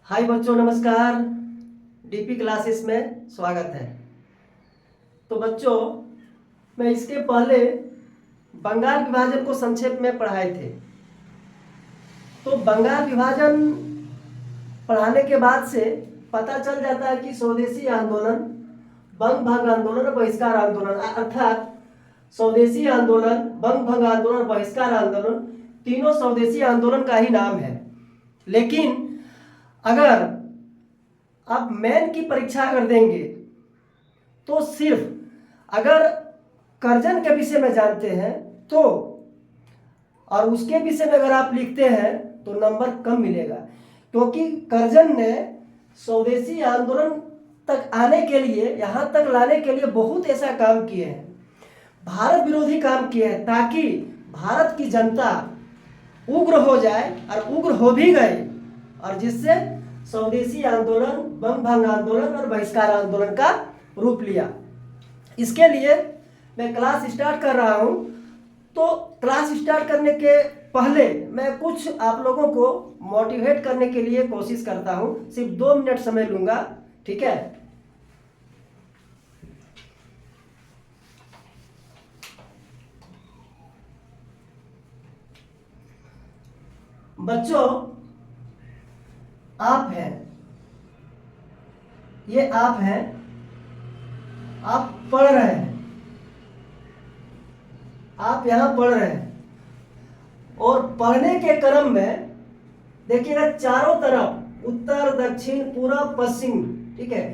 हाय बच्चों, नमस्कार। DP classes में स्वागत है। तो बच्चों, मैं इसके पहले बंगाल विभाजन को संक्षेप में पढ़ाए थे। तो बंगाल विभाजन पढ़ाने के बाद से पता चल जाता है कि स्वदेशी आंदोलन, बंग भंग आंदोलन और बहिष्कार आंदोलन, अर्थात स्वदेशी आंदोलन, बंग भंग आंदोलन और बहिष्कार आंदोलन तीनों स्वदेशी आंदोलन का ही नाम है। लेकिन अगर आप मैन की परीक्षा अगर देंगे तो सिर्फ अगर कर्जन के विषय में जानते हैं तो, और उसके विषय में अगर आप लिखते हैं तो नंबर कम मिलेगा, क्योंकि कर्जन ने स्वदेशी आंदोलन तक आने के लिए, यहाँ तक लाने के लिए बहुत ऐसा काम किए हैं, भारत विरोधी काम किए हैं, ताकि भारत की जनता उग्र हो जाए, और उग्र हो भी गए, और जिससे स्वदेशी आंदोलन, बंग भंग आंदोलन और बहिष्कार आंदोलन का रूप लिया। इसके लिए मैं क्लास स्टार्ट कर रहा हूं। तो क्लास स्टार्ट करने के पहले मैं कुछ आप लोगों को मोटिवेट करने के लिए कोशिश करता हूं। सिर्फ 2 मिनट समय लूंगा, ठीक है? बच्चों, आप हैं, ये आप हैं, आप पढ़ रहे हैं, आप यहां पढ़ रहे हैं, और पढ़ने के क्रम में देखिएगा चारों तरफ उत्तर, दक्षिण, पूरब, पश्चिम, ठीक है,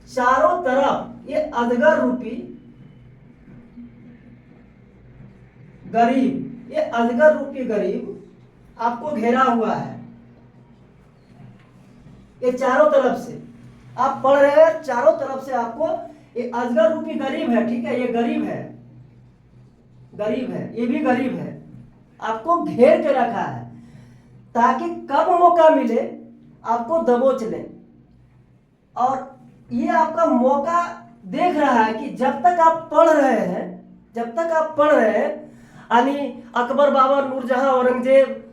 चारों तरफ ये अजगर रूपी गरीब, ये अजगर रूपी गरीब आपको घेरा हुआ है। ये चारों तरफ से आप पढ़ रहे हैं, चारों तरफ से आपको ये अजगर रूपी गरीब है, ठीक है, ये गरीब है, गरीब है, ये भी गरीब है, आपको घेर के रखा है, ताकि कब मौका मिले आपको दबोच ले। और ये आपका मौका देख रहा है कि जब तक आप पढ़ रहे हैं, जब तक आप पढ़ रहे हैं, यानी अकबर, बाबर, नूरजहां, औरंगजेब,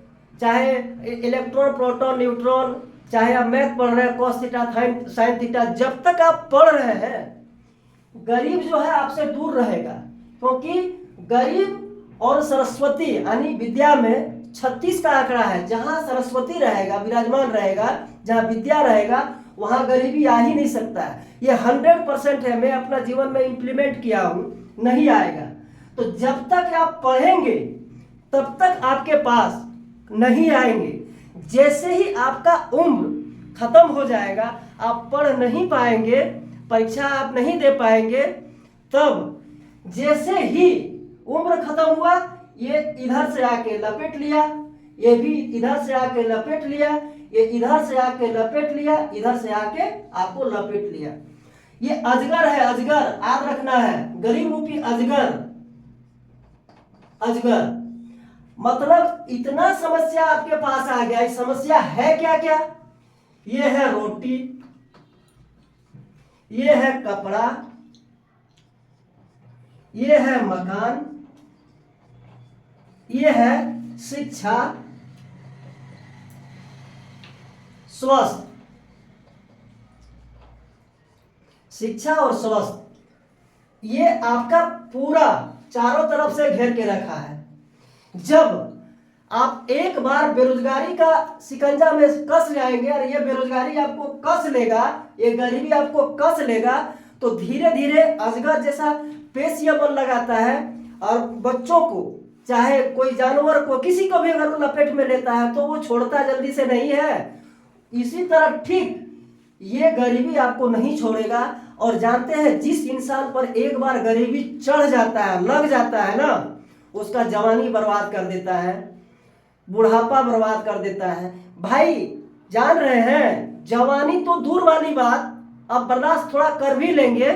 चाहे इलेक्ट्रॉन, प्रोटॉन, न्यूट्रॉन, चाहे आप मैथ पढ़ रहे हैं, कॉस थीटा, साइन थीटा, जब तक आप पढ़ रहे हैं गरीब जो है आपसे दूर रहेगा, क्योंकि गरीब और सरस्वती यानी विद्या में 36 का आंकड़ा है। जहां सरस्वती रहेगा, विराजमान रहेगा, जहां विद्या रहेगा, वहां गरीबी आ ही नहीं सकता है। ये 100% है, मैं अपना जीवन में इंप्लीमेंट किया हूं, नहीं आएगा। तो जब तक आप पढ़ेंगे तब तक आपके पास नहीं आएंगे। जैसे ही आपका उम्र खत्म हो जाएगा, आप पढ़ नहीं पाएंगे, परीक्षा आप नहीं दे पाएंगे, तब जैसे ही उम्र खत्म हुआ, ये इधर से आके लपेट लिया, ये भी इधर से आके लपेट लिया, ये इधर से आके लपेट लिया, इधर से आके आपको लपेट लिया। ये अजगर है, अजगर याद रखना है, गरीब रूपी अजगर, अजगर मतलब इतना समस्या आपके पास आ गया। इस समस्या है क्या क्या? ये है रोटी, ये है कपड़ा, ये है मकान, ये है शिक्षा, स्वास्थ्य, शिक्षा और स्वास्थ्य, ये आपका पूरा चारों तरफ से घेर के रखा है। जब आप एक बार बेरोजगारी का शिकंजा में कस जाएंगे और ये बेरोजगारी आपको कस लेगा, ये गरीबी आपको कस लेगा, तो धीरे धीरे अजगर जैसा पेशियाबन लगाता है, और बच्चों को, चाहे कोई जानवर को, किसी को भी अगर वो लपेट में लेता है तो वो छोड़ता जल्दी से नहीं है। इसी तरह ठीक ये गरीबी आपको नहीं छोड़ेगा। और जानते हैं, जिस इंसान पर एक बार गरीबी चढ़ जाता है, लग जाता है ना, उसका जवानी बर्बाद कर देता है, बुढ़ापा बर्बाद कर देता है। भाई जान रहे हैं, जवानी तो दूर वाली बात, अब बर्दाश्त थोड़ा कर भी लेंगे,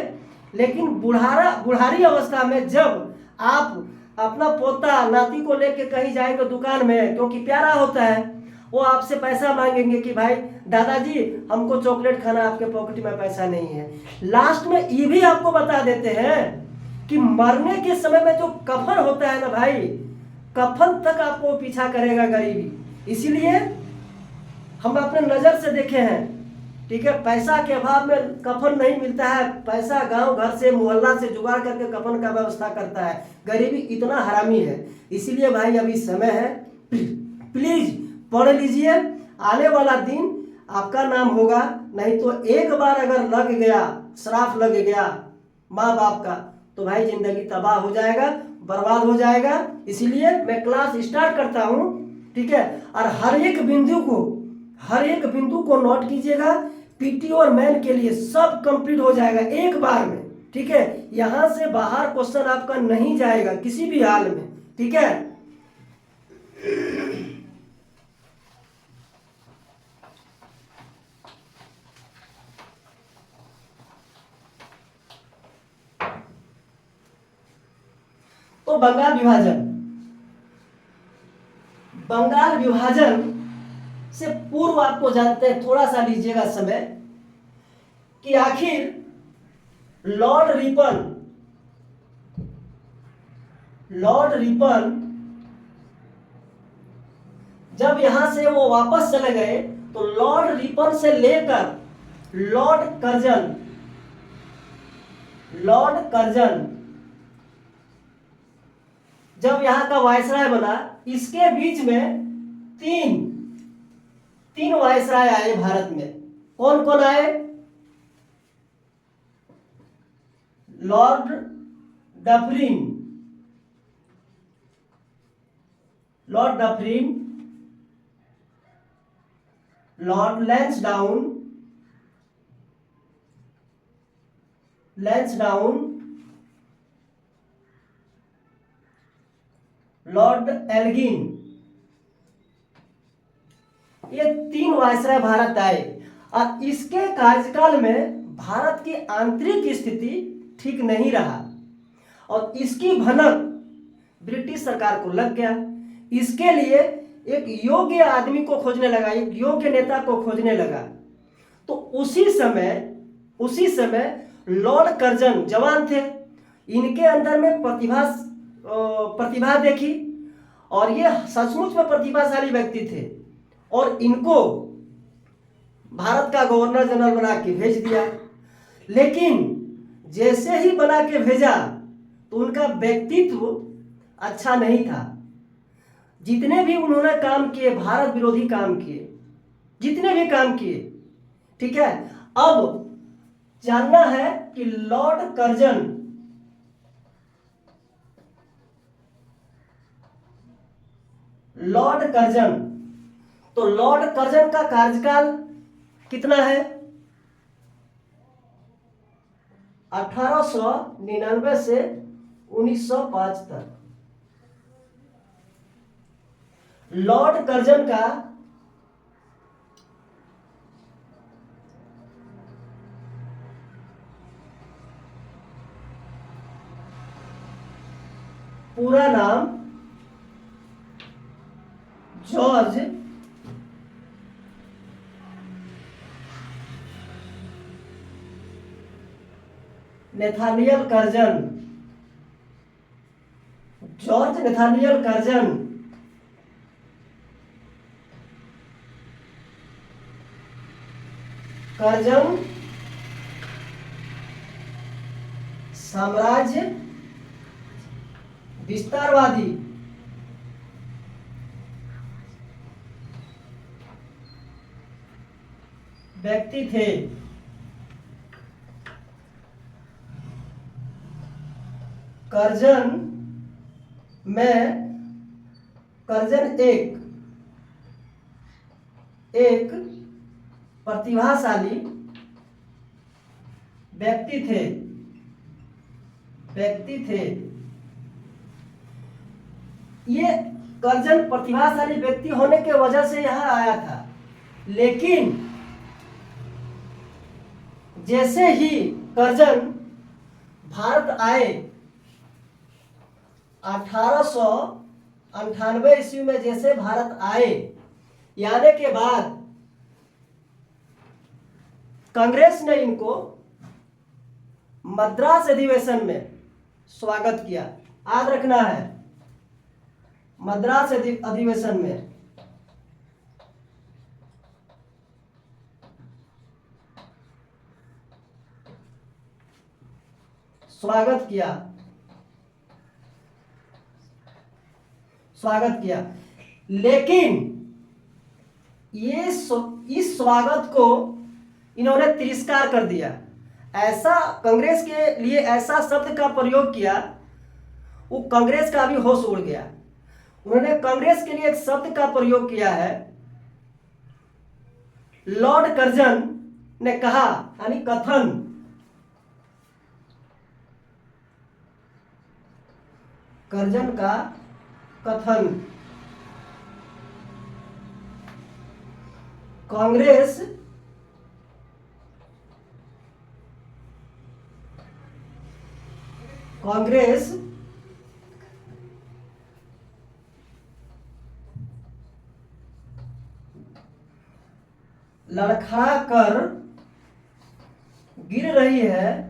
लेकिन बुढ़ारी अवस्था में जब आप अपना पोता नाती को लेके कहीं जाएंगे दुकान में, क्योंकि प्यारा होता है, वो आपसे पैसा मांगेंगे कि भाई दादाजी हमको चॉकलेट खाना, आपके पॉकेट में पैसा नहीं है। लास्ट में ये भी आपको बता देते हैं कि मरने के समय में जो कफन होता है ना भाई, कफन तक आपको पीछा करेगा गरीबी। इसीलिए हम अपने नज़र से देखे हैं, ठीक है। पैसा के अभाव में कफन नहीं मिलता है, पैसा गांव घर से मोहल्ला से जुगाड़ करके कफन का व्यवस्था करता है। गरीबी इतना हरामी है। इसीलिए भाई अभी समय है, प्लीज पढ़ लीजिए, आने वाला दिन आपका नाम होगा। नहीं तो एक बार अगर लग गया, श्राप लग गया माँ बाप का, तो भाई जिंदगी तबाह हो जाएगा, बर्बाद हो जाएगा। इसीलिए मैं क्लास स्टार्ट करता हूँ, ठीक है। और हर एक बिंदु को नोट कीजिएगा। पीटी और मैन के लिए सब कंप्लीट हो जाएगा एक बार में, ठीक है। यहां से बाहर क्वेश्चन आपका नहीं जाएगा किसी भी हाल में, ठीक है। तो बंगाल विभाजन से पूर्व आपको जानते हैं, थोड़ा सा लीजिएगा समय, कि आखिर लॉर्ड रिपन जब यहां से वो वापस चले गए, तो लॉर्ड रिपन से लेकर लॉर्ड कर्जन जब यहां का वायसराय बना, इसके बीच में तीन वायसराय आए भारत में। कौन कौन आए? Lord Dufferin, Lord Lansdowne, Lord Elgin. ये तीन वायसराय भारत आए, और इसके कार्यकाल में भारत की आंतरिक स्थिति ठीक नहीं रहा, और इसकी भनक ब्रिटिश सरकार को लग गया। इसके लिए एक योग्य आदमी को खोजने लगा, एक योग्य नेता को खोजने लगा। तो उसी समय लॉर्ड कर्जन जवान थे, इनके अंदर में प्रतिभा देखी, और ये सचमुच में प्रतिभाशाली व्यक्ति थे, और इनको भारत का गवर्नर जनरल बना के भेज दिया। लेकिन जैसे ही बना के भेजा, तो उनका व्यक्तित्व अच्छा नहीं था। जितने भी उन्होंने काम किए, भारत विरोधी काम किए, जितने भी काम किए, ठीक है। अब जानना है कि लॉर्ड कर्जन तो लॉर्ड कर्जन का कार्यकाल कितना है? 1899 से 1905 तक। लॉर्ड कर्जन का पूरा नाम जॉर्ज नेथानियल कर्जन। कर्जन साम्राज्य विस्तारवादी व्यक्ति थे। कर्जन एक प्रतिभाशाली व्यक्ति थे। ये कर्जन प्रतिभाशाली व्यक्ति होने के वजह से यहां आया था। लेकिन जैसे ही कर्जन भारत आए, 1898 ईस्वी में जैसे भारत आए, आने के बाद कांग्रेस ने इनको मद्रास अधिवेशन में स्वागत किया। याद रखना है, मद्रास अधिवेशन में स्वागत किया, स्वागत किया। लेकिन इस स्वागत को इन्होंने तिरस्कार कर दिया। ऐसा कांग्रेस के लिए ऐसा शब्द का प्रयोग किया, वो कांग्रेस का भी होश उड़ गया। उन्होंने कांग्रेस के लिए एक शब्द का प्रयोग किया है, लॉर्ड कर्जन ने कहा, यानी कथन, कर्जन का कथन, कांग्रेस लड़खड़ा कर गिर रही है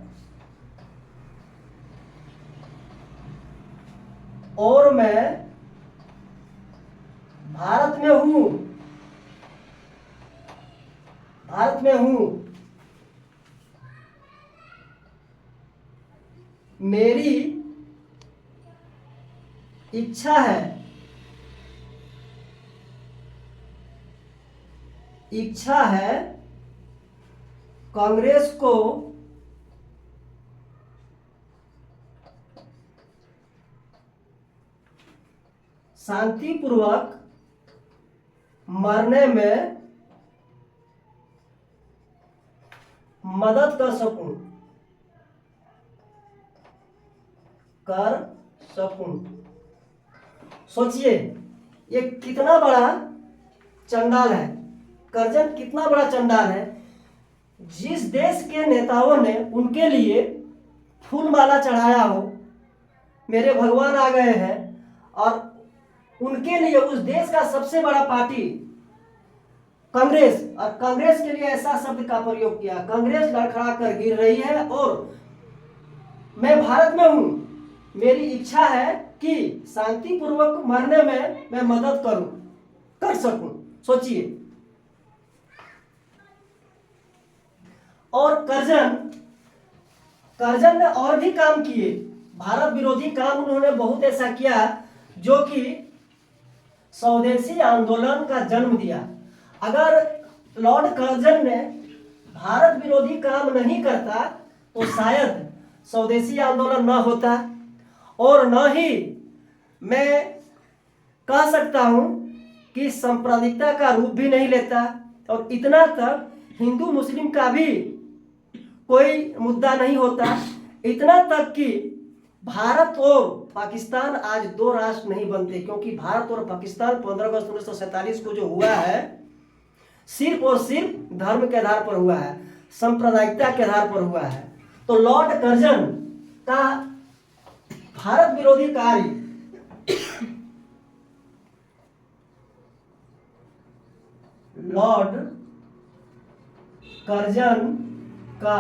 और मैं भारत में हूं, भारत में हूं। मेरी इच्छा है, इच्छा है कांग्रेस को शांतिपूर्वक मरने में मदद कर सकूं, सोचिए ये कितना बड़ा चंडाल है, कर्जन कितना बड़ा चंडाल है। जिस देश के नेताओं ने उनके लिए फूल माला चढ़ाया हो, मेरे भगवान आ गए हैं, और उनके लिए उस देश का सबसे बड़ा पार्टी कांग्रेस, और कांग्रेस के लिए ऐसा शब्द का प्रयोग किया, कांग्रेस लड़खड़ा कर गिर रही है और मैं भारत में हूं, मेरी इच्छा है कि शांतिपूर्वक मरने में मैं मदद कर सकूं। सोचिए। और कर्जन ने और भी काम किए, भारत विरोधी काम उन्होंने बहुत ऐसा किया जो कि स्वदेशी आंदोलन का जन्म दिया। अगर लॉर्ड कर्जन ने भारत विरोधी काम नहीं करता तो शायद स्वदेशी आंदोलन न होता, और न ही मैं कह सकता हूं कि सांप्रदायिकता का रूप भी नहीं लेता, और इतना तक हिंदू मुस्लिम का भी कोई मुद्दा नहीं होता, इतना तक कि भारत और पाकिस्तान आज दो राष्ट्र नहीं बनते, क्योंकि भारत और पाकिस्तान 15 अगस्त 1947 को जो हुआ है सिर्फ और सिर्फ धर्म के आधार पर हुआ है, सांप्रदायिकता के आधार पर हुआ है। तो लॉर्ड कर्जन का भारत विरोधी कार्य लॉर्ड कर्जन का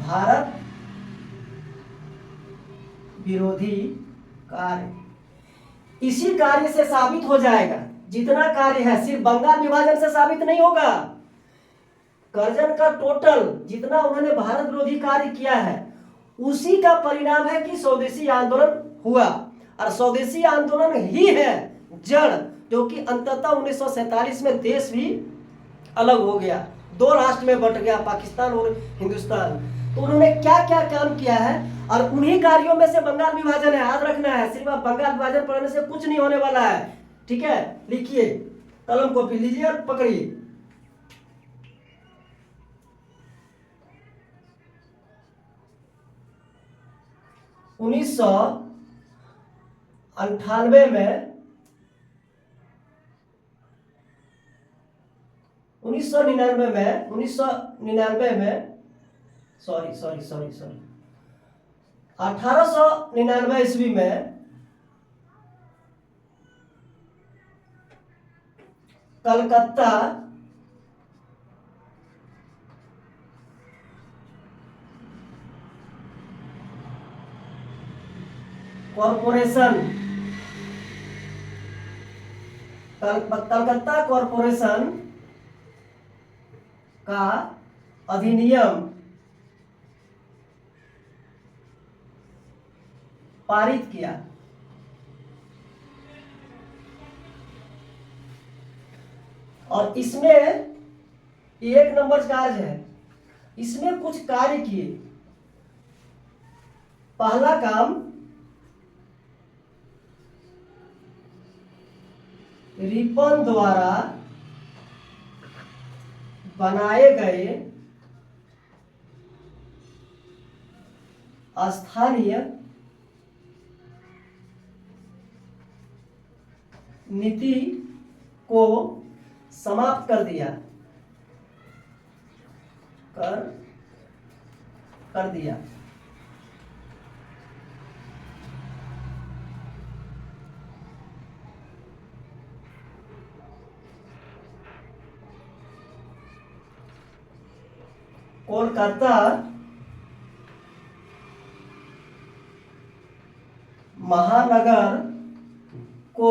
भारत विरोधी कार्य, इसी कार्य से साबित हो जाएगा, जितना कार्य है सिर्फ बंगाल विभाजन से साबित नहीं होगा। कर्जन का टोटल जितना उन्होंने भारत विरोधी कार्य किया है उसी का परिणाम है कि स्वदेशी आंदोलन हुआ, और स्वदेशी आंदोलन ही है जड़, जो कि अंततः 1947 में देश भी अलग हो गया, दो राष्ट्र में बंट गया, पाकिस्तान और हिंदुस्तान। तो उन्होंने क्या क्या काम किया है, और उन्हीं कार्यों में से बंगाल विभाजन है, याद रखना है। सिर्फ आप बंगाल विभाजन पढ़ने से कुछ नहीं होने वाला है, ठीक है। लिखिए, कलम कॉपी लीजिए और पकड़िए। उन्नीस सौ 98 में 1999 में सॉरी 1899 ईस्वी में कलकत्ता कॉरपोरेशन, कलकत्ता कॉरपोरेशन का अधिनियम पारित किया। और इसमें एक नंबर कार्य है, इसमें कुछ कार्य किए। पहला काम, रिपन द्वारा बनाए गए स्थानीय नीति को समाप्त कर दिया, कर दिया। कोलकाता महानगर को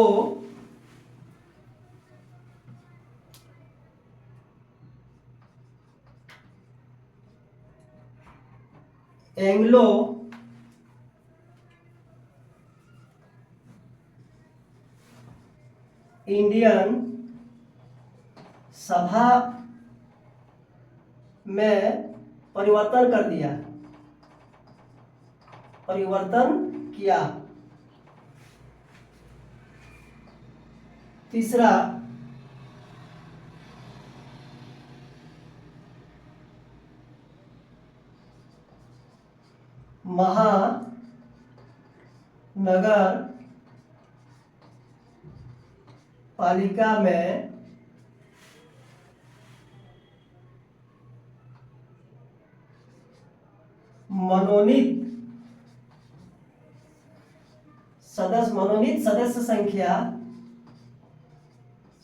एंग्लो इंडियन सभा में परिवर्तन कर दिया, परिवर्तन किया। तीसरा, महानगर पालिका में मनोनीत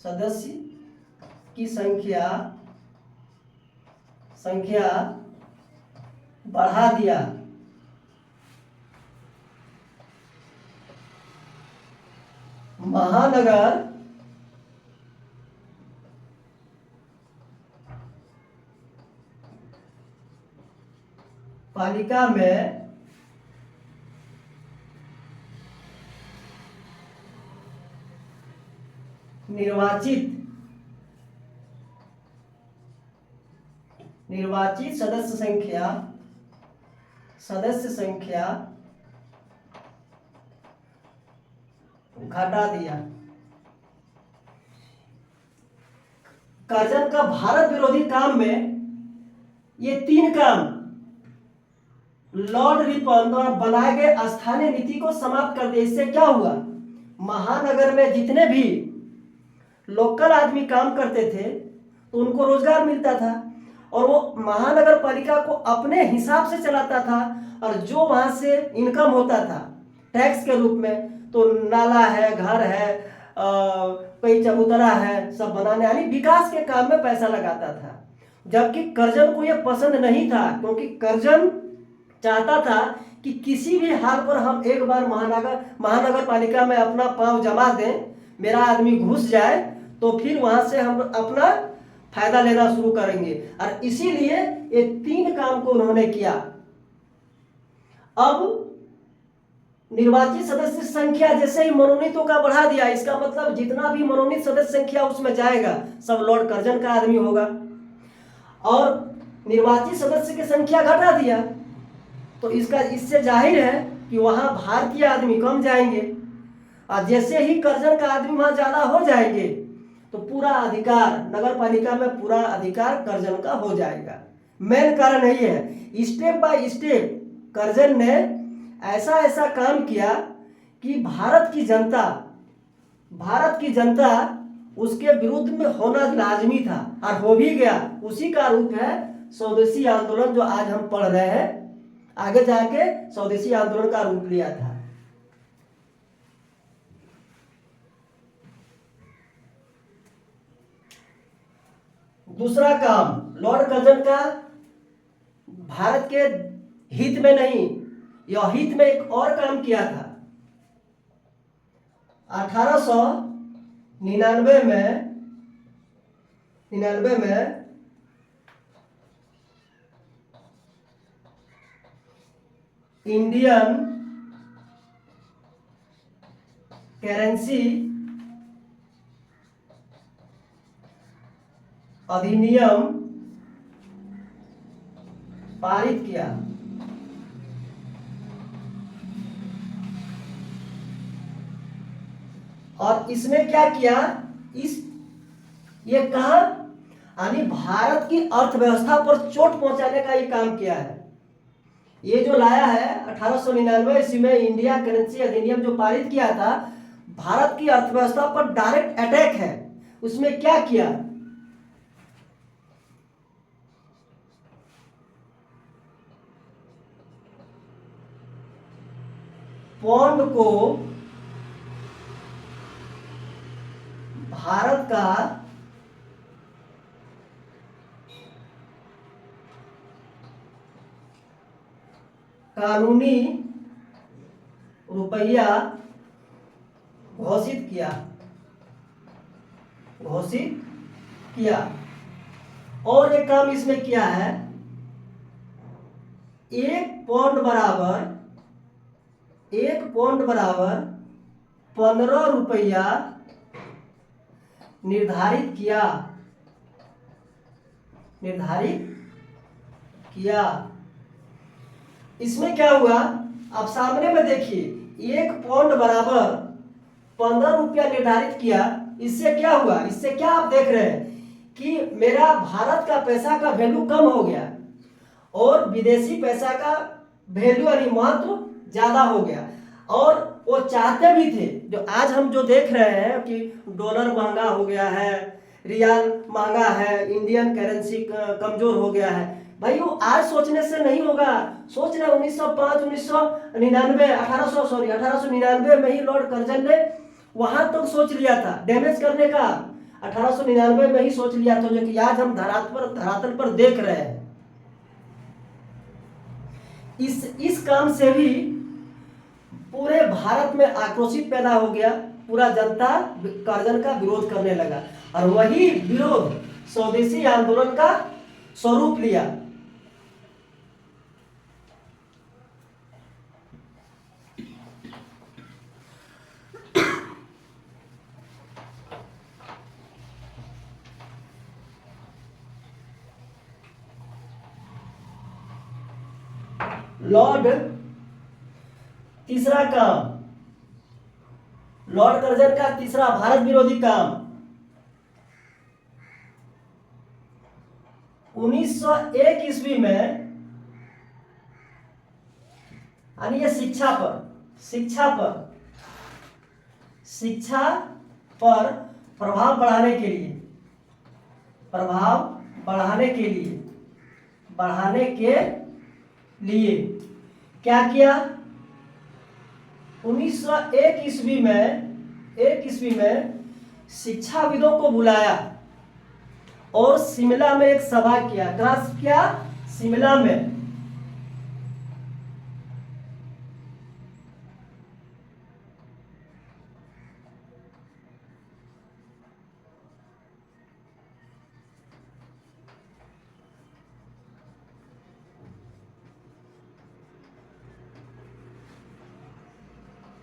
सदस्य की संख्या बढ़ा दिया। महानगर पालिका में निर्वाचित सदस्य संख्या घटा दिया। कर्जन का भारत विरोधी काम में ये तीन काम लॉर्ड रिपन द्वारा बनाए गए स्थानीय नीति को समाप्त कर दिया। इससे क्या हुआ, महानगर में जितने भी लोकल आदमी काम करते थे तो उनको रोजगार मिलता था और वो महानगर पालिका को अपने हिसाब से चलाता था। और जो वहां से इनकम होता था टैक्स के रूप में, तो नाला है, घर है, कई चबूतरा है, सब बनाने यानी विकास के काम में पैसा लगाता था। जबकि कर्जन को यह पसंद नहीं था, क्योंकि कर्जन चाहता था कि किसी भी हाल पर हम एक बार महानगर पालिका में अपना पांव जमा दें, मेरा आदमी घुस जाए, तो फिर वहां से हम अपना फायदा लेना शुरू करेंगे। और इसीलिए ये तीन काम को उन्होंने किया। अब निर्वाचित सदस्य संख्या जैसे ही मनोनीतों का बढ़ा दिया, इसका मतलब जितना भी मनोनीत सदस्य संख्या उसमें जाएगा सब लॉर्ड कर्जन का आदमी होगा। और निर्वाचित सदस्य की संख्या घटा दिया तो इससे जाहिर है कि वहां भारतीय आदमी कम जाएंगे। और जैसे ही कर्जन का आदमी वहां ज्यादा हो जाएंगे तो पूरा अधिकार नगर पालिका में पूरा अधिकार कर्जन का हो जाएगा। मेन कारण यही है। स्टेप बाय स्टेप कर्जन ने ऐसा काम किया कि भारत की जनता उसके विरुद्ध में होना लाजमी था और हो भी गया। उसी का रूप है स्वदेशी आंदोलन, जो आज हम पढ़ रहे हैं। आगे जाके स्वदेशी आंदोलन का रूप लिया था। दूसरा काम लॉर्ड कर्जन का भारत के हित में नहीं, यह हित में एक और काम किया था। 1899 में इंडियन करेंसी अधिनियम पारित किया। और इसमें क्या किया, इस ये कहा यानी भारत की अर्थव्यवस्था पर चोट पहुंचाने का ये काम किया है। ये जो लाया है 1899 ईस्वी में इंडिया करेंसी अधिनियम जो पारित किया था, भारत की अर्थव्यवस्था पर डायरेक्ट अटैक है। उसमें क्या किया, पौंड को भारत का कानूनी रुपया घोषित किया। और एक काम इसमें किया है, 1 पौंड बराबर 15 रुपया निर्धारित किया। इसमें क्या हुआ, आप सामने में देखिए, 1 पौंड बराबर 15 रुपया निर्धारित किया। इससे क्या हुआ, इससे क्या आप देख रहे हैं कि मेरा भारत का पैसा का वैल्यू कम हो गया और विदेशी पैसा का वैल्यू यानी महत्व ज्यादा हो गया। और वो चाहते भी थे, जो आज हम जो देख रहे हैं कि डॉलर महंगा हो गया है, रियाल महंगा है, इंडियन करेंसी कमजोर हो गया है, भाई वो आज सोचने से नहीं होगा। सोच रहे 1899 में ही लॉर्ड कर्जन ने वहां तक सोच लिया था डैमेज करने का। 1899 में ही सोच लिया था, जो कि आज हम धरातल पर देख रहे हैं। इस काम से भी पूरे भारत में आक्रोशित पैदा हो गया। पूरा जनता कर्जन का विरोध करने लगा और वही विरोध स्वदेशी आंदोलन का स्वरूप लिया। तीसरा काम, लॉर्ड कर्जन का तीसरा भारत विरोधी काम, 1901 ईस्वी में, यानी ये शिक्षा पर प्रभाव बढ़ाने के लिए क्या किया, 1901 ईस्वी में शिक्षाविदों को बुलाया और शिमला में एक सभा किया। कहाँ किया, शिमला में।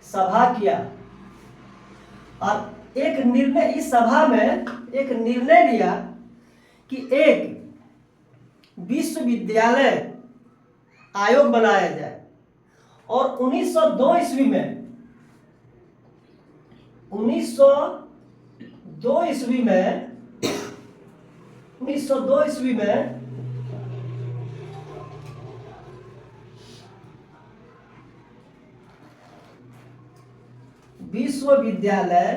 सभा किया और इस सभा में एक निर्णय लिया कि एक विश्वविद्यालय आयोग बनाया जाए। और 1902 ईस्वी में विश्वविद्यालय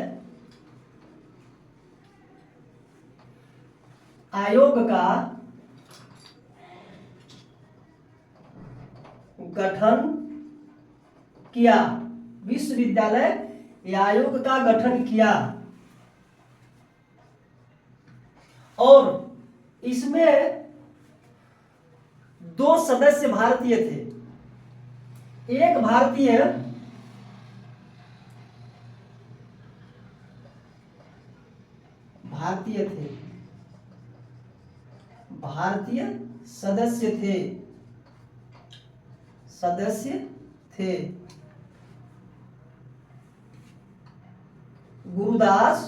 आयोग का गठन किया। विश्वविद्यालय आयोग का गठन किया और इसमें 2 सदस्य भारतीय थे। एक भारतीय सदस्य थे गुरुदास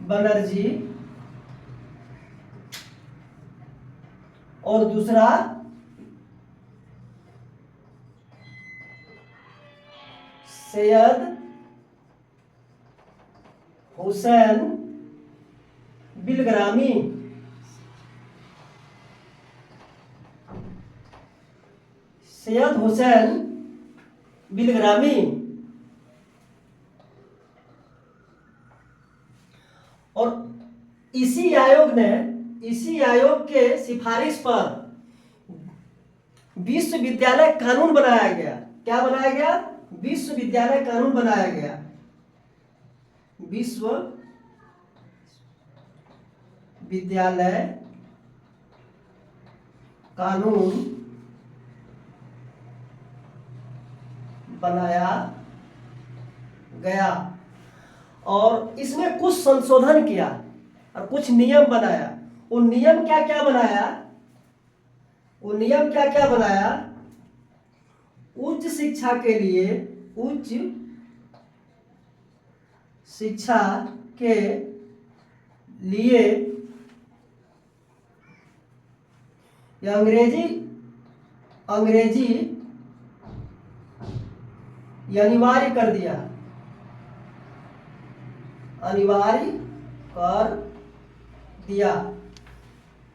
बनर्जी और दूसरा सैयद हुसैन बिलग्रामी। सैयद हुसैन बिलग्रामी और इसी आयोग के सिफारिश पर विश्वविद्यालय कानून बनाया गया। क्या बनाया गया? विश्वविद्यालय कानून बनाया गया। विश्वविद्यालय कानून बनाया गया और इसमें कुछ संशोधन किया और कुछ नियम बनाया। वो नियम क्या क्या बनाया? उच्च शिक्षा के लिए ये अंग्रेजी अनिवार्य कर दिया।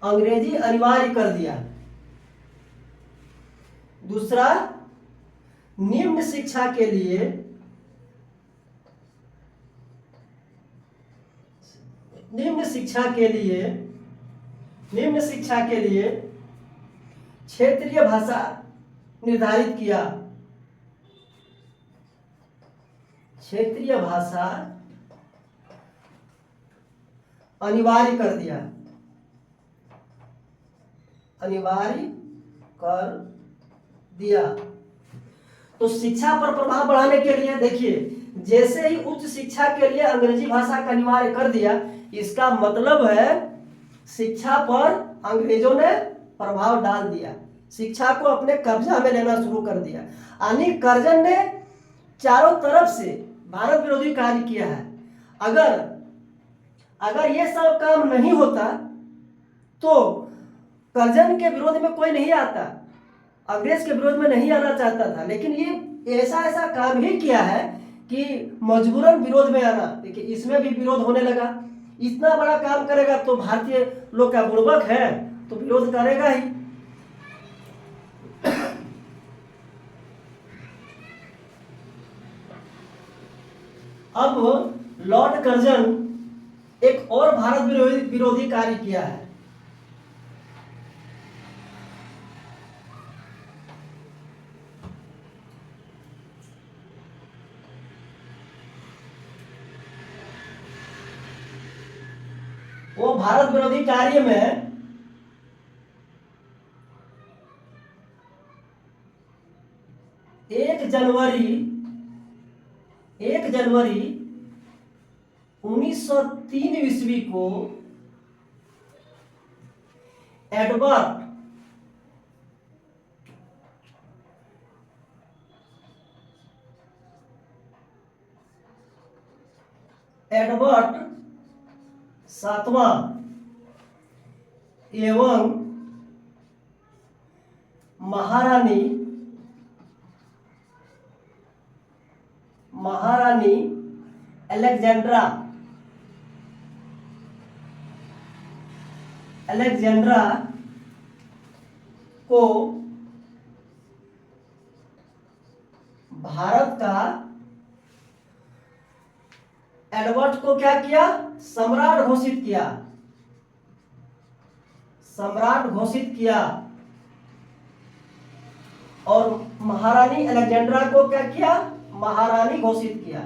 अंग्रेजी अनिवार्य कर दिया। दूसरा, निम्न शिक्षा के लिए क्षेत्रीय भाषा निर्धारित किया। क्षेत्रीय भाषा अनिवार्य कर दिया। तो शिक्षा पर प्रभाव बढ़ाने के लिए देखिए, जैसे ही उच्च शिक्षा के लिए अंग्रेजी भाषा का अनिवार्य कर दिया, इसका मतलब है शिक्षा पर अंग्रेजों ने प्रभाव डाल दिया, शिक्षा को अपने कब्जा में लेना शुरू कर दिया। यानी कर्जन ने चारों तरफ से भारत विरोधी कार्य किया है। अगर ये सब काम नहीं होता तो कर्जन के विरोध में कोई नहीं आता, अंग्रेज के विरोध में नहीं आना चाहता था, लेकिन ये ऐसा काम ही किया है कि मजबूरन विरोध में आना। देखिए, इसमें भी विरोध होने लगा। इतना बड़ा काम करेगा तो भारतीय लोग क्या बुड़बक है, तो विरोध करेगा ही। अब लॉर्ड कर्जन एक और भारत विरोधी कार्य किया है। वो भारत विरोधी कार्य में 1 जनवरी 1903 ईस्वी को एडवर्ड सातवां एवं महारानी अलेक्जेंड्रा को भारत का एडवर्ड को क्या किया? सम्राट घोषित किया और महारानी अलेक्जेंड्रा को क्या किया? महारानी घोषित किया।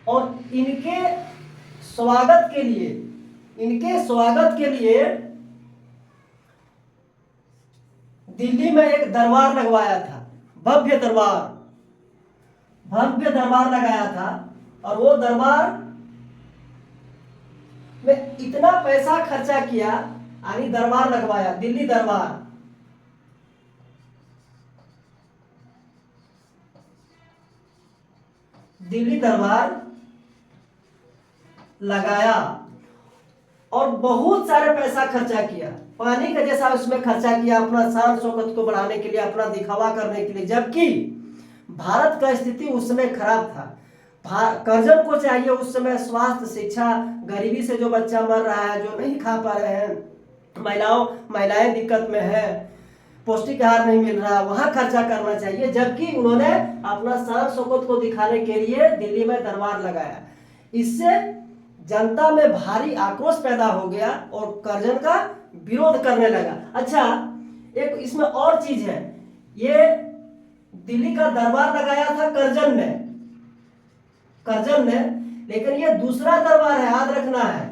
और इनके स्वागत के लिए दिल्ली में एक दरबार लगवाया था, भव्य दरबार लगाया था। और वो दरबार में इतना पैसा खर्चा किया यानी दरबार लगवाया, दिल्ली दरबार। दिल्ली दरबार लगाया और बहुत सारे पैसा खर्चा किया, पानी का जैसा उसमें खर्चा किया, अपना शान शौकत को बढ़ाने के लिए, अपना दिखावा करने के लिए, जबकि भारत का स्थिति उस समय खराब था। कर्जन को चाहिए उस समय स्वास्थ्य, शिक्षा, गरीबी से जो बच्चा मर रहा है, जो नहीं खा पा रहे हैं, महिलाएं दिक्कत में है, पौष्टिक आहार नहीं मिल रहा, वहां खर्चा करना चाहिए। जबकि उन्होंने अपना शान शौकत को दिखाने के लिए दिल्ली में दरबार लगाया। इससे जनता में भारी आक्रोश पैदा हो गया और कर्जन का विरोध करने लगा। अच्छा, एक इसमें और चीज है, ये दिल्ली का दरबार लगाया था कर्जन ने, लेकिन ये दूसरा दरबार है, याद रखना है,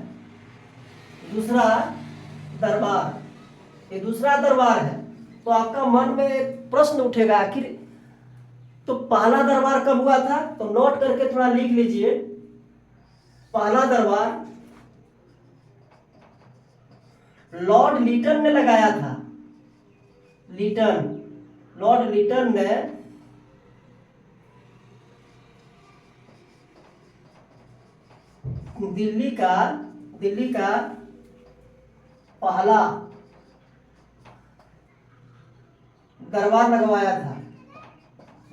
दूसरा दरबार, ये दूसरा दरबार है। तो आपका मन में एक प्रश्न उठेगा, आखिर तो पहला दरबार कब हुआ था? तो नोट करके थोड़ा लिख लीजिए। पहला दरबार लॉर्ड लीटन ने लगाया था। लॉर्ड लीटन ने दिल्ली का पहला दरबार लगवाया था।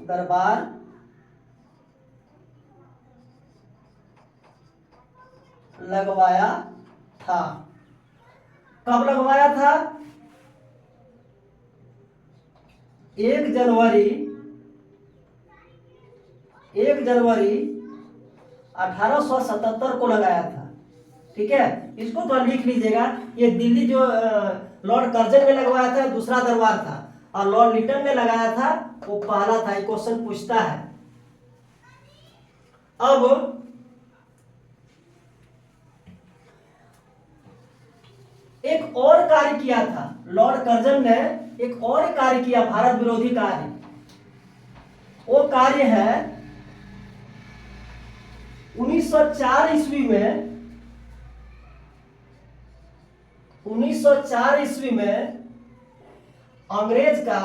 दरबार लगवाया था। कब लगवाया था? 1 जनवरी 1877 को लगाया था। ठीक है, इसको तो लिख लीजिएगा। ये दिल्ली जो लॉर्ड कर्जन ने लगवाया था दूसरा दरबार था, और लॉर्ड लिटन ने लगाया था वो पहला था। क्वेश्चन पूछता है। अब एक और कार्य किया था लॉर्ड कर्जन ने, एक और कार्य किया, भारत विरोधी कार्य। वो कार्य है 1904 ईस्वी में, 1904 ईस्वी में अंग्रेज का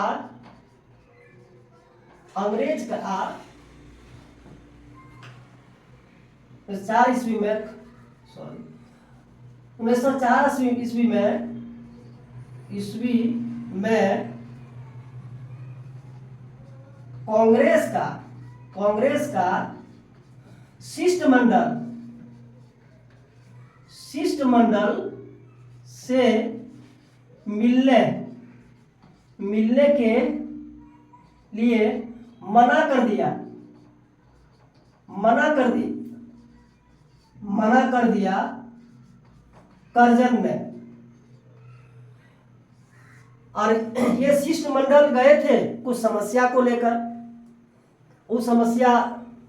4 ईस्वी में, सॉरी 1904 ईस्वी में कांग्रेस का शिष्टमंडल से मिलने के लिए मना कर दिया कर्जन ने। और ये शिष्टमंडल गए थे कुछ समस्या को लेकर। उस समस्या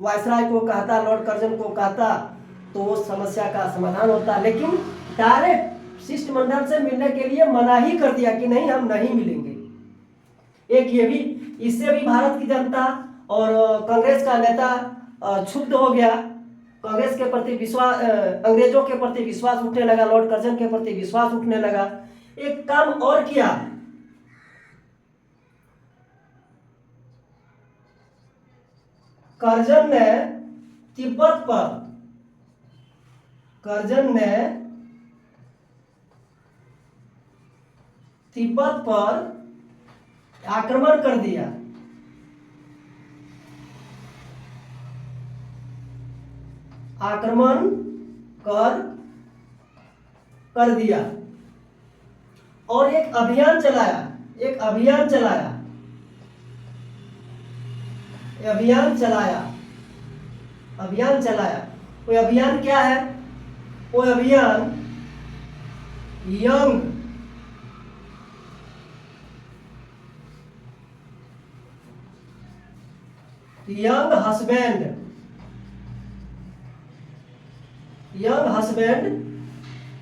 वायसराय को कहता, लॉर्ड कर्जन को कहता, तो वो समस्या का समाधान होता। लेकिन डायरेक्ट शिष्टमंडल से मिलने के लिए मना ही कर दिया कि नहीं, हम नहीं मिलेंगे। एक ये भी, इससे भी भारत की जनता और कांग्रेस का नेता क्षुब्ध हो गया। कांग्रेस के प्रति विश्वास, अंग्रेजों के प्रति विश्वास उठने लगा, लॉर्ड कर्जन के प्रति विश्वास उठने लगा। एक काम और किया, कर्जन ने तिब्बत पर आक्रमण कर दिया। आक्रमण कर दिया और एक अभियान चलाया। वो अभियान क्या है? वो अभियान यंग हस्बैंड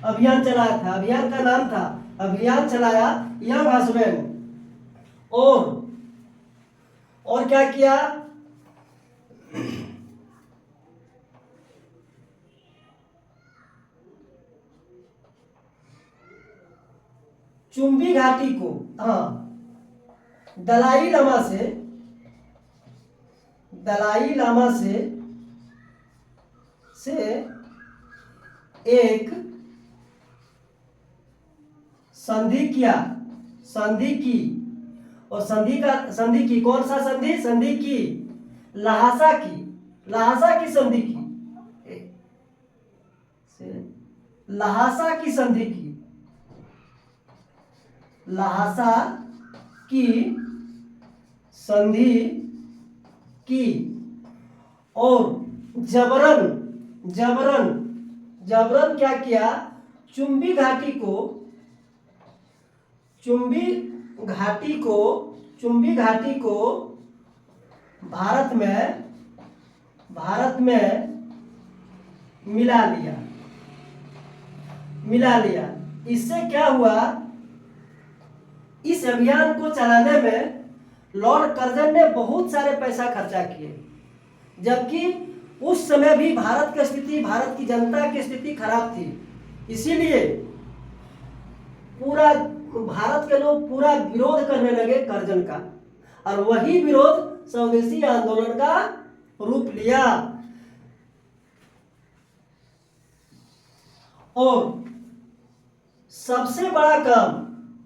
अभियान चलाया था। अभियान का नाम था, अभियान चलाया यंग हस्बैंड। और क्या किया? चुंबी घाटी को, हाँ, दलाई लामा से एक संधि की, और संधि की कौन सा संधि? संधि की लहासा की संधि की, लहासा की संधि की, लहासा की संधि की, और जबरन क्या किया? चुंबी घाटी को भारत में मिला लिया। इससे क्या हुआ? इस अभियान को चलाने में लॉर्ड कर्जन ने बहुत सारे पैसा खर्चा किए, जबकि उस समय भी भारत की जनता की स्थिति खराब थी। इसीलिए पूरा भारत के लोग पूरा विरोध करने लगे कर्जन का, और वही विरोध स्वदेशी आंदोलन का रूप लिया। और सबसे बड़ा काम,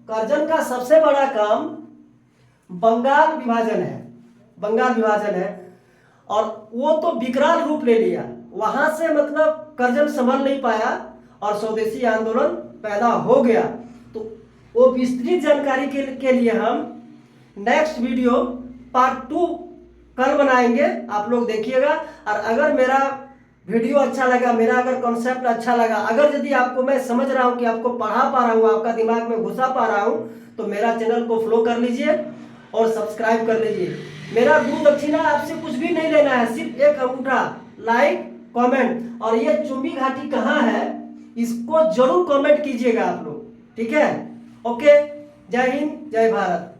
कर्जन का सबसे बड़ा काम बंगाल विभाजन है, और वो तो विकराल रूप ले लिया। वहां से मतलब कर्जन संभल नहीं पाया और स्वदेशी आंदोलन पैदा हो गया। तो वो विस्तृत जानकारी के लिए हम नेक्स्ट वीडियो पार्ट 2 कल बनाएंगे, आप लोग देखिएगा। और अगर मेरा वीडियो अच्छा लगा, मेरा अगर कॉन्सेप्ट अच्छा लगा, अगर यदि आपको मैं समझ रहा हूँ कि आपको पढ़ा पा रहा हूँ, आपका दिमाग में घुसा पा रहा हूँ, तो मेरा चैनल को फॉलो कर लीजिए और सब्सक्राइब कर लीजिए। मेरा गुरु दक्षिणा आपसे कुछ भी नहीं लेना है, सिर्फ एक अंगूठा, लाइक, कमेंट। और ये चुंबी घाटी कहाँ है इसको जरूर कमेंट कीजिएगा आप लोग, ठीक है? ओके, जय हिंद, जय भारत।